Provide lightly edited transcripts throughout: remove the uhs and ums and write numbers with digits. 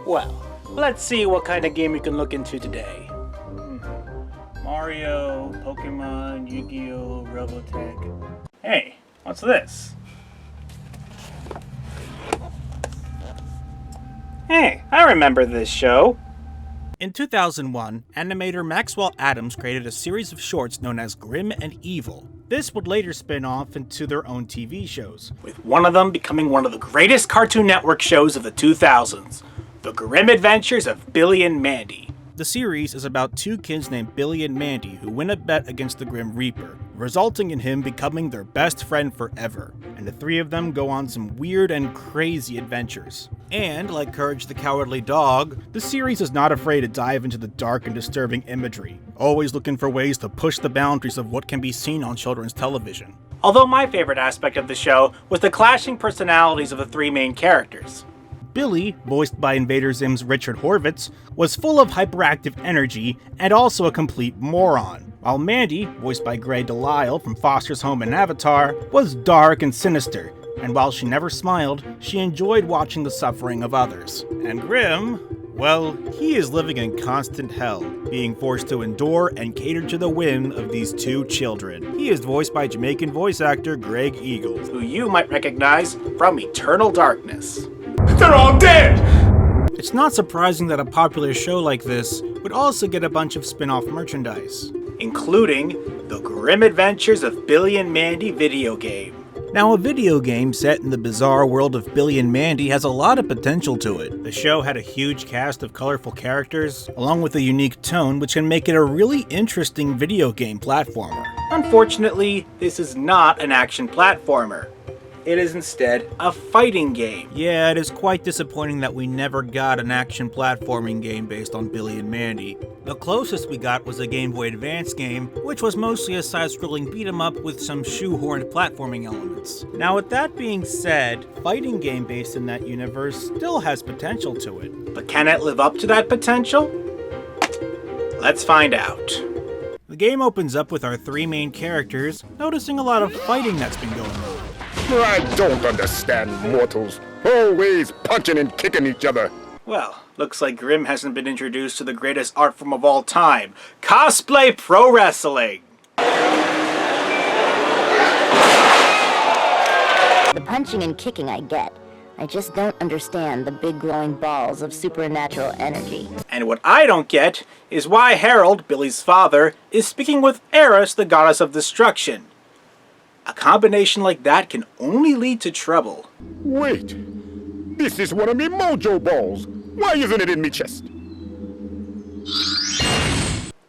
Well, let's see what kind of game we can look into today. Mario, Pokemon, Yu-Gi-Oh, Robotech. Hey, what's this? Hey, I remember this show. In 2001, animator Maxwell Adams created a series of shorts known as Grim and Evil. This would later spin off into their own TV shows, with one of them becoming one of the greatest Cartoon Network shows of the 2000s, The Grim Adventures of Billy and Mandy. The series is about two kids named Billy and Mandy who win a bet against the Grim Reaper, resulting in him becoming their best friend forever, and the three of them go on some weird and crazy adventures. And, like Courage the Cowardly Dog, the series is not afraid to dive into the dark and disturbing imagery, always looking for ways to push the boundaries of what can be seen on children's television. Although my favorite aspect of the show was the clashing personalities of the three main characters. Billy, voiced by Invader Zim's Richard Horvitz, was full of hyperactive energy and also a complete moron, while Mandy, voiced by Grey DeLisle from Foster's Home and Avatar, was dark and sinister, and while she never smiled, she enjoyed watching the suffering of others. And Grim, well, he is living in constant hell, being forced to endure and cater to the whim of these two children. He is voiced by Jamaican voice actor Greg Eagles, who you might recognize from Eternal Darkness. They're all dead! It's not surprising that a popular show like this would also get a bunch of spin-off merchandise, including the Grim Adventures of Billy and Mandy video game. Now, a video game set in the bizarre world of Billy and Mandy has a lot of potential to it. The show had a huge cast of colorful characters, along with a unique tone which can make it a really interesting video game platformer. Unfortunately, this is not an action platformer. It is instead a fighting game. Yeah, it is quite disappointing that we never got an action platforming game based on Billy and Mandy. The closest we got was a Game Boy Advance game, which was mostly a side-scrolling beat-em-up with some shoehorned platforming elements. Now, with that being said, fighting game based in that universe still has potential to it. But can it live up to that potential? Let's find out. The game opens up with our three main characters noticing a lot of fighting that's been going on. I don't understand mortals. Always punching and kicking each other. Well, looks like Grim hasn't been introduced to the greatest art form of all time, cosplay pro wrestling. The punching and kicking I get. I just don't understand the big glowing balls of supernatural energy. And what I don't get is why Harold, Billy's father, is speaking with Eris, the goddess of destruction. A combination like that can only lead to trouble. Wait, this is one of me mojo balls. Why isn't it in me chest?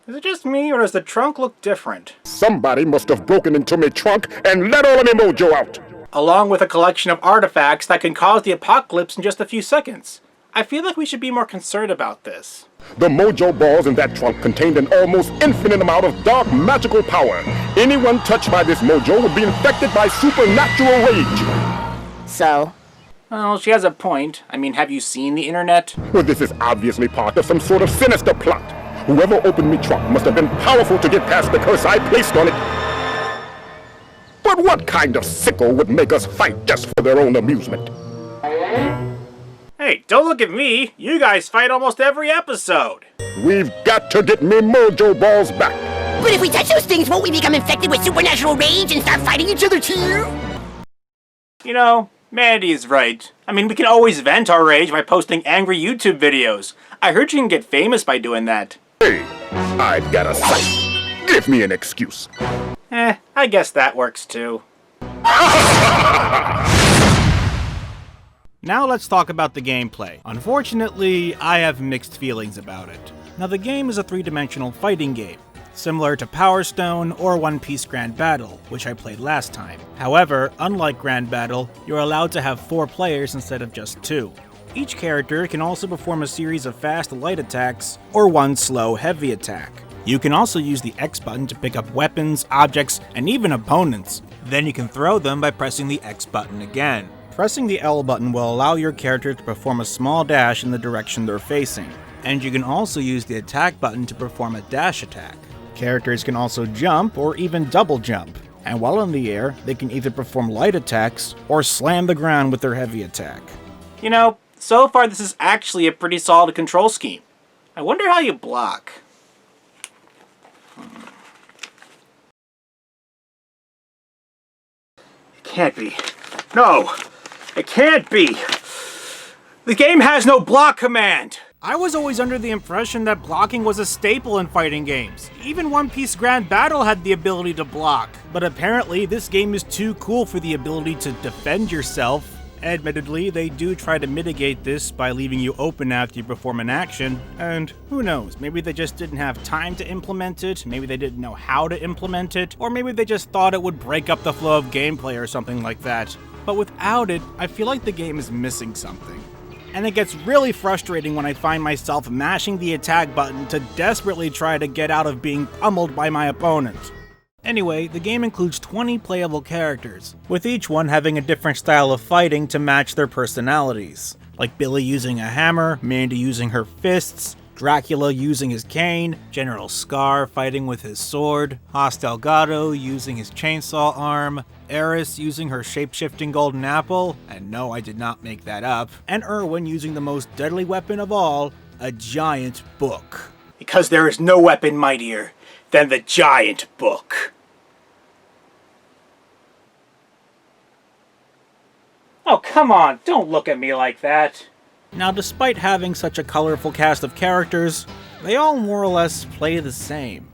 Is it just me, or does the trunk look different? Somebody must have broken into me trunk and let all of me mojo out. Along with a collection of artifacts that can cause the apocalypse in just a few seconds. I feel like we should be more concerned about this. The mojo balls in that trunk contained an almost infinite amount of dark magical power. Anyone touched by this mojo would be infected by supernatural rage. So? Well, she has a point. I mean, have you seen the internet? Well, this is obviously part of some sort of sinister plot. Whoever opened me trunk must have been powerful to get past the curse I placed on it. But what kind of sicko would make us fight just for their own amusement? Hey, don't look at me. You guys fight almost every episode. We've got to get me mojo balls back. But if we touch those things, won't we become infected with supernatural rage and start fighting each other too? You know, Mandy is right. I mean, we can always vent our rage by posting angry YouTube videos. I heard you can get famous by doing that. Hey, I've got a sight. Give me an excuse. I guess that works too. Now let's talk about the gameplay. Unfortunately, I have mixed feelings about it. Now, the game is a three-dimensional fighting game, similar to Power Stone or One Piece Grand Battle, which I played last time. However, unlike Grand Battle, you're allowed to have 4 players instead of just 2. Each character can also perform a series of fast light attacks or one slow heavy attack. You can also use the X button to pick up weapons, objects, and even opponents. Then you can throw them by pressing the X button again. Pressing the L button will allow your character to perform a small dash in the direction they're facing. And you can also use the attack button to perform a dash attack. Characters can also jump or even double jump. And while in the air, they can either perform light attacks or slam the ground with their heavy attack. You know, so far this is actually a pretty solid control scheme. I wonder how you block. It can't be. No, it can't be. The game has no block command. I was always under the impression that blocking was a staple in fighting games. Even One Piece Grand Battle had the ability to block. But apparently this game is too cool for the ability to defend yourself. Admittedly, they do try to mitigate this by leaving you open after you perform an action, and who knows, maybe they just didn't have time to implement it, maybe they didn't know how to implement it, or maybe they just thought it would break up the flow of gameplay or something like that. But without it, I feel like the game is missing something. And it gets really frustrating when I find myself mashing the attack button to desperately try to get out of being pummeled by my opponent. Anyway, the game includes 20 playable characters, with each one having a different style of fighting to match their personalities. Like Billy using a hammer, Mandy using her fists, Dracula using his cane, General Scar fighting with his sword, Hoss Delgado using his chainsaw arm, Eris using her shape-shifting golden apple, and no, I did not make that up, and Erwin using the most deadly weapon of all, a giant book. Because there is no weapon mightier than the giant book. Oh, come on, don't look at me like that. Now, despite having such a colorful cast of characters, they all more or less play the same.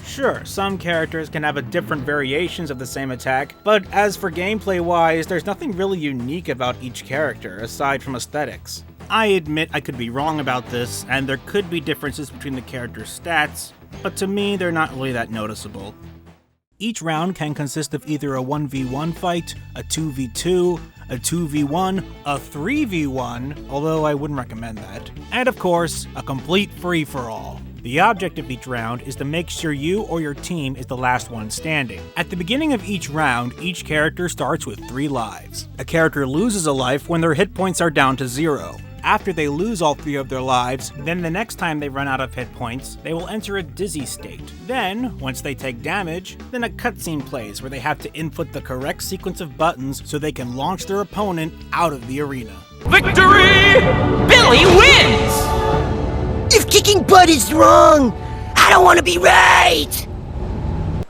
Sure, some characters can have different variations of the same attack, but as for gameplay-wise, there's nothing really unique about each character, aside from aesthetics. I admit I could be wrong about this, and there could be differences between the characters' stats, but to me, they're not really that noticeable. Each round can consist of either a 1v1 fight, a 2v2, a 2v1, a 3v1, although I wouldn't recommend that, and of course, a complete free-for-all. The object of each round is to make sure you or your team is the last one standing. At the beginning of each round, each character starts with 3 lives. A character loses a life when their hit points are down to 0. After they lose all 3 of their lives, then the next time they run out of hit points, they will enter a dizzy state. Then, once they take damage, then a cutscene plays where they have to input the correct sequence of buttons so they can launch their opponent out of the arena. Victory! Billy wins! If kicking butt is wrong, I don't want to be right!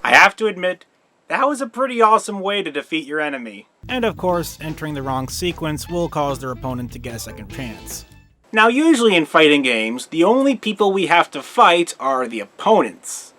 I have to admit, that was a pretty awesome way to defeat your enemy. And of course, entering the wrong sequence will cause their opponent to get a second chance. Now usually in fighting games, the only people we have to fight are the opponents.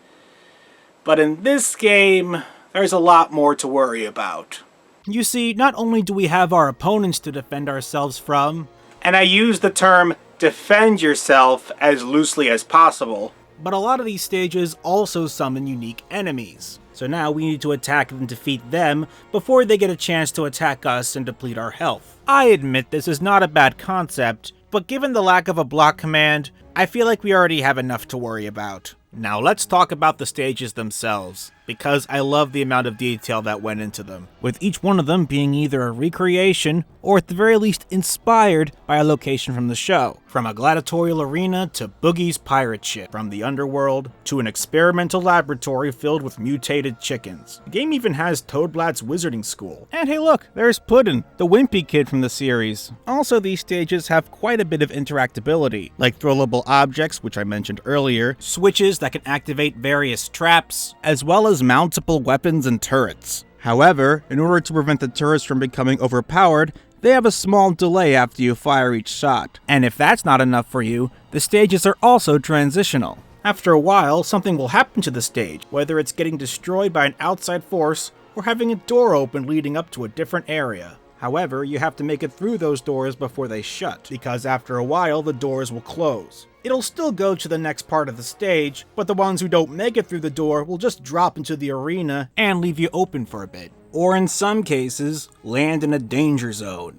But in this game, there's a lot more to worry about. You see, not only do we have our opponents to defend ourselves from, and I use the term defend yourself as loosely as possible, but a lot of these stages also summon unique enemies. So now we need to attack and defeat them before they get a chance to attack us and deplete our health. I admit this is not a bad concept, but given the lack of a block command, I feel like we already have enough to worry about. Now let's talk about the stages themselves, because I love the amount of detail that went into them, with each one of them being either a recreation, or at the very least inspired by a location from the show. From a gladiatorial arena to Boogie's pirate ship, from the underworld to an experimental laboratory filled with mutated chickens. The game even has Toadblatt's wizarding school. And hey look, there's Puddin', the wimpy kid from the series. Also, these stages have quite a bit of interactability, like throwable objects, which I mentioned earlier, switches that can activate various traps, as well as mountable weapons and turrets. However, in order to prevent the turrets from becoming overpowered, they have a small delay after you fire each shot. And if that's not enough for you, the stages are also transitional. After a while, something will happen to the stage, whether it's getting destroyed by an outside force or having a door open leading up to a different area. However, you have to make it through those doors before they shut, because after a while the doors will close. It'll still go to the next part of the stage, but the ones who don't make it through the door will just drop into the arena and leave you open for a bit. Or in some cases, land in a danger zone.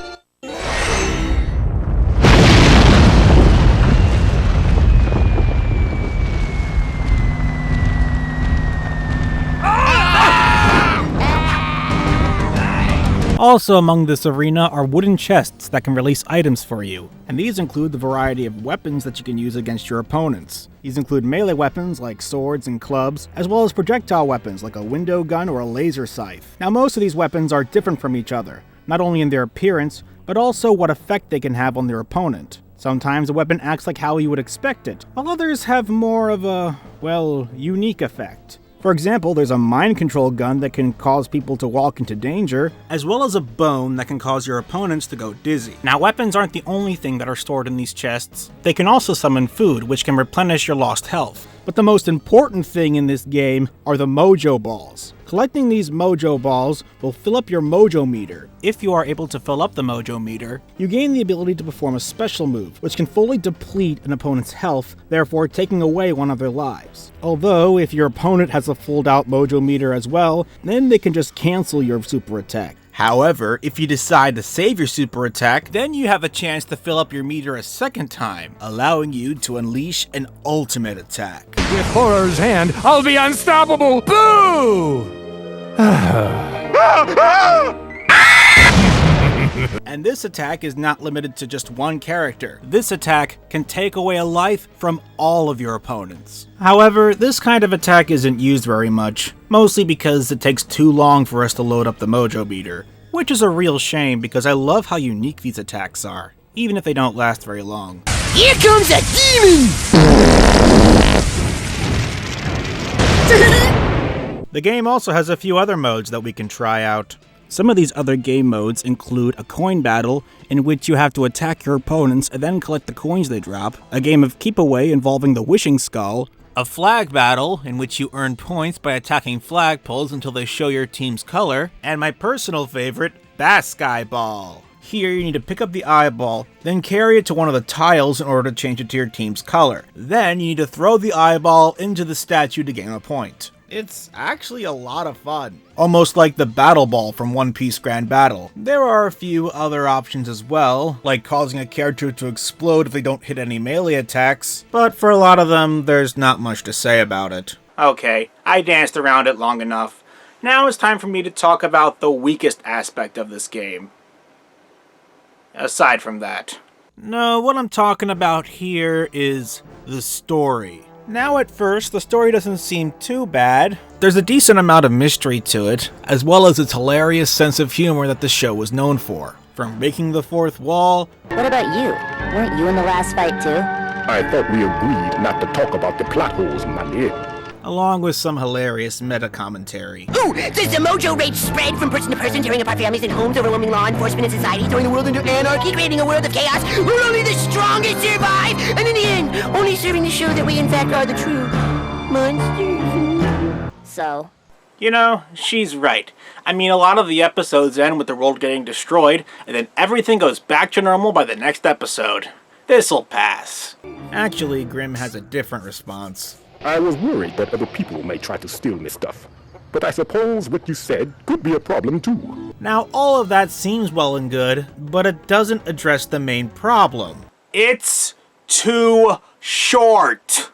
Also among this arena are wooden chests that can release items for you, and these include the variety of weapons that you can use against your opponents. These include melee weapons like swords and clubs, as well as projectile weapons like a window gun or a laser scythe. Now most of these weapons are different from each other, not only in their appearance, but also what effect they can have on their opponent. Sometimes a weapon acts like how you would expect it, while others have more of a, well, unique effect. For example, there's a mind control gun that can cause people to walk into danger, as well as a bone that can cause your opponents to go dizzy. Now, weapons aren't the only thing that are stored in these chests. They can also summon food, which can replenish your lost health. But the most important thing in this game are the mojo balls. Collecting these mojo balls will fill up your mojo meter. If you are able to fill up the mojo meter, you gain the ability to perform a special move, which can fully deplete an opponent's health, therefore taking away one of their lives. Although, if your opponent has a fulled out mojo meter as well, then they can just cancel your super attack. However, if you decide to save your super attack, then you have a chance to fill up your meter a second time, allowing you to unleash an ultimate attack. With horror's hand, I'll be unstoppable! Boo! And this attack is not limited to just one character. This attack can take away a life from all of your opponents. However, this kind of attack isn't used very much, mostly because it takes too long for us to load up the mojo meter, which is a real shame because I love how unique these attacks are, even if they don't last very long. Here comes a demon! The game also has a few other modes that we can try out. Some of these other game modes include a coin battle, in which you have to attack your opponents and then collect the coins they drop, a game of keep away involving the wishing skull, a flag battle, in which you earn points by attacking flagpoles until they show your team's color, and my personal favorite, Basque Eyeball. Here you need to pick up the eyeball, then carry it to one of the tiles in order to change it to your team's color. Then you need to throw the eyeball into the statue to gain a point. It's actually a lot of fun. Almost like the Battle Ball from One Piece Grand Battle. There are a few other options as well, like causing a character to explode if they don't hit any melee attacks, but for a lot of them, there's not much to say about it. Okay, I danced around it long enough. Now it's time for me to talk about the weakest aspect of this game. Aside from that. No, what I'm talking about here is the story. Now at first, the story doesn't seem too bad. There's a decent amount of mystery to it, as well as its hilarious sense of humor that the show was known for. From breaking the fourth wall... What about you? Weren't you in the last fight too? I thought we agreed not to talk about the plot holes, Mandy. along with some hilarious meta-commentary. Ooh, does the mojo rage spread from person to person, tearing apart families and homes, overwhelming law enforcement and society, throwing the world into anarchy, creating a world of chaos where only the strongest survive, and in the end, only serving to show that we in fact are the true monsters? So? You know, she's right. I mean, a lot of the episodes end with the world getting destroyed, and then everything goes back to normal by the next episode. This'll pass. Actually, Grimm has a different response. I was worried that other people may try to steal my stuff. But I suppose what you said could be a problem too. Now, all of that seems well and good, but it doesn't address the main problem. It's too short!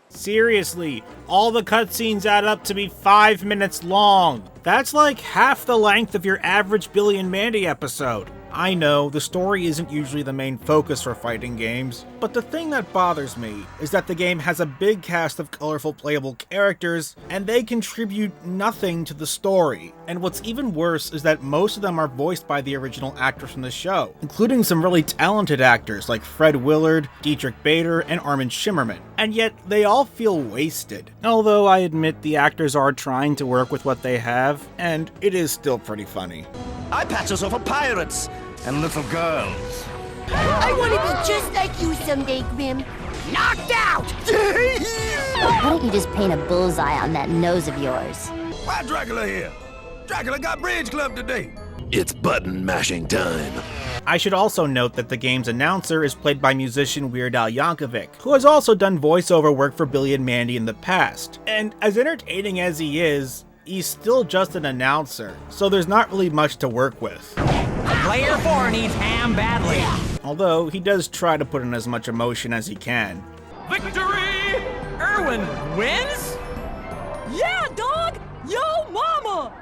Seriously, all the cutscenes add up to be 5 minutes long. That's like half the length of your average Billy and Mandy episode. I know, the story isn't usually the main focus for fighting games, but the thing that bothers me is that the game has a big cast of colorful playable characters, and they contribute nothing to the story. And what's even worse is that most of them are voiced by the original actors from the show, including some really talented actors like Fred Willard, Dietrich Bader, and Armin Shimmerman. And yet, they all feel wasted. Although I admit the actors are trying to work with what they have, and it is still pretty funny. I patch us off for pirates and little girls. I want to be just like you someday, Grim. Knocked out! Why don't you just paint a bullseye on that nose of yours? Why Dracula here? Dracula got Bridge Club today. It's button mashing time. I should also note that the game's announcer is played by musician Weird Al Yankovic, who has also done voiceover work for Billy and Mandy in the past. And as entertaining as he is, he's still just an announcer, so there's not really much to work with. Player 4 needs ham badly. Although, he does try to put in as much emotion as he can. Victory! Irwin wins? Yeah, dog! Yo, mama!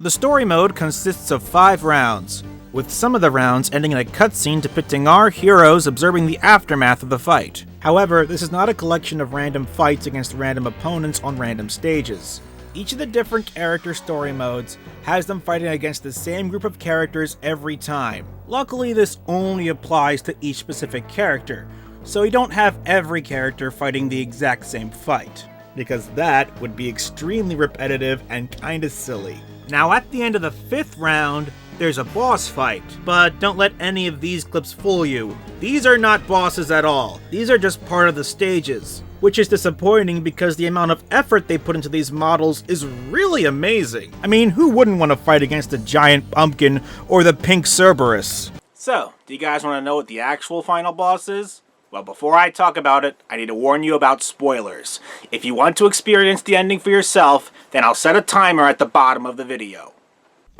The story mode consists of 5 rounds, with some of the rounds ending in a cutscene depicting our heroes observing the aftermath of the fight. However, this is not a collection of random fights against random opponents on random stages. Each of the different character story modes has them fighting against the same group of characters every time. Luckily, this only applies to each specific character, so you don't have every character fighting the exact same fight, because that would be extremely repetitive and kinda silly. Now at the end of the 5th round, there's a boss fight, but don't let any of these clips fool you. These are not bosses at all. These are just part of the stages, which is disappointing because the amount of effort they put into these models is really amazing. I mean, who wouldn't want to fight against the giant pumpkin or the pink Cerberus? So, do you guys want to know what the actual final boss is? Well, before I talk about it, I need to warn you about spoilers. If you want to experience the ending for yourself, then I'll set a timer at the bottom of the video.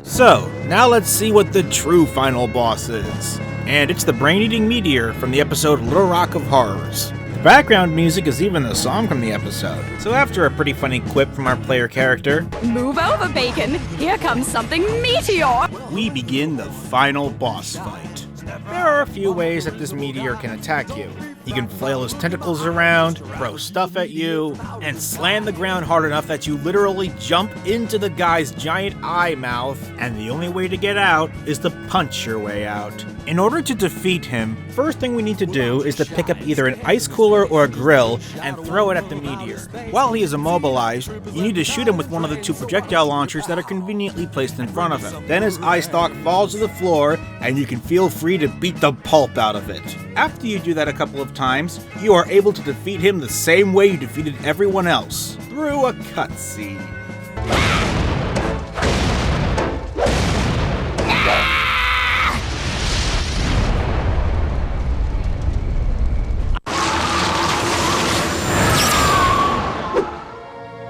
So, now let's see what the true final boss is. And it's the brain-eating meteor from the episode Little Rock of Horrors. The background music is even the song from the episode. So after a pretty funny quip from our player character, "Move over, Bacon. Here comes something meteor." we begin the final boss fight. There are a few ways that this meteor can attack you. He can flail his tentacles around, throw stuff at you, and slam the ground hard enough that you literally jump into the guy's giant eye mouth, and the only way to get out is to punch your way out. In order to defeat him, first thing we need to do is to pick up either an ice cooler or a grill and throw it at the meteor. While he is immobilized, you need to shoot him with one of the 2 projectile launchers that are conveniently placed in front of him. Then his eye stalk falls to the floor, and you can feel free to beat the pulp out of it. After you do that a couple of times, you are able to defeat him the same way you defeated everyone else, through a cutscene.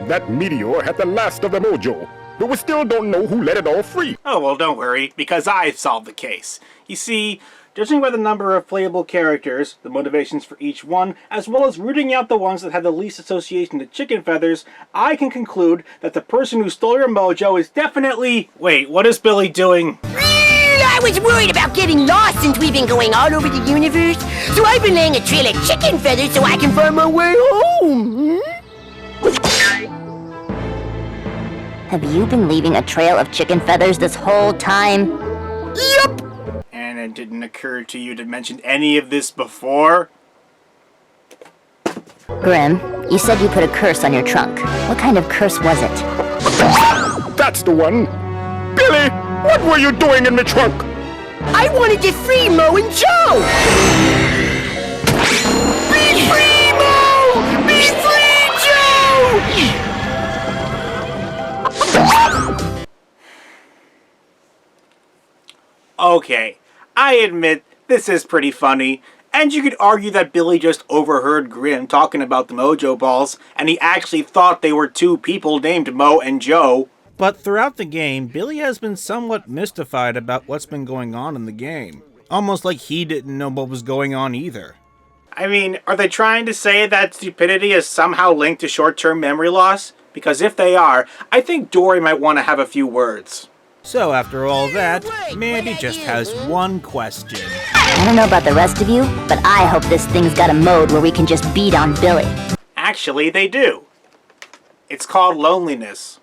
That meteor had the last of the mojo, but we still don't know who let it all free. Oh, well, don't worry, because I've solved the case. You see, judging by the number of playable characters, the motivations for each one, as well as rooting out the ones that have the least association to chicken feathers, I can conclude that the person who stole your mojo is definitely... Wait, what is Billy doing? I was worried about getting lost since we've been going all over the universe, so I've been laying a trail of chicken feathers so I can find my way home. Have you been leaving a trail of chicken feathers this whole time? Yup. And it didn't occur to you to mention any of this before? Grim, you said you put a curse on your trunk. What kind of curse was it? That's the one. Billy, what were you doing in the trunk? I wanted to free Mo and Joe. Be free, Mo! Be free, Joe! Okay, I admit this is pretty funny, and you could argue that Billy just overheard Grim talking about the Mojo Balls, and he actually thought they were 2 people named Mo and Joe. But throughout the game, Billy has been somewhat mystified about what's been going on in the game. Almost like he didn't know what was going on either. I mean, are they trying to say that stupidity is somehow linked to short-term memory loss? Because if they are, I think Dory might want to have a few words. So after all that, Mandy just has one question. I don't know about the rest of you, but I hope this thing's got a mode where we can just beat on Billy. Actually, they do. It's called loneliness.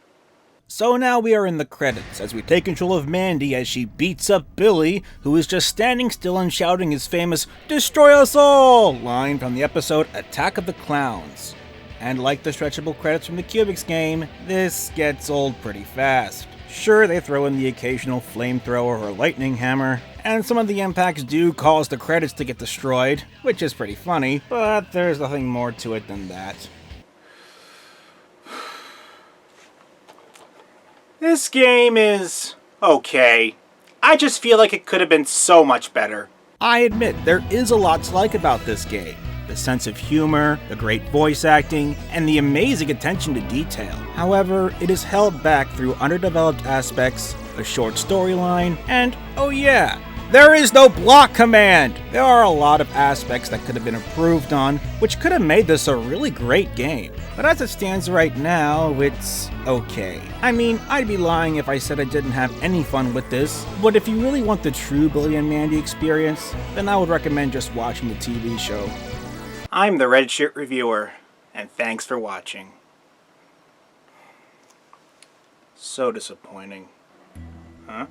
So now we are in the credits, as we take control of Mandy as she beats up Billy, who is just standing still and shouting his famous "Destroy us all!" line from the episode Attack of the Clowns. And like the stretchable credits from the Cubics game, this gets old pretty fast. Sure, they throw in the occasional flamethrower or lightning hammer, and some of the impacts do cause the credits to get destroyed, which is pretty funny, but there's nothing more to it than that. This game is okay. I just feel like it could have been so much better. I admit, there is a lot to like about this game. The sense of humor, the great voice acting, and the amazing attention to detail. However, it is held back through underdeveloped aspects, a short storyline, and, oh yeah, There is no block command! There are a lot of aspects that could have been improved on, which could have made this a really great game. But as it stands right now, it's okay. I mean, I'd be lying if I said I didn't have any fun with this, but if you really want the true Billy and Mandy experience, then I would recommend just watching the TV show. I'm the Redshirt Reviewer, and thanks for watching. So disappointing. Huh?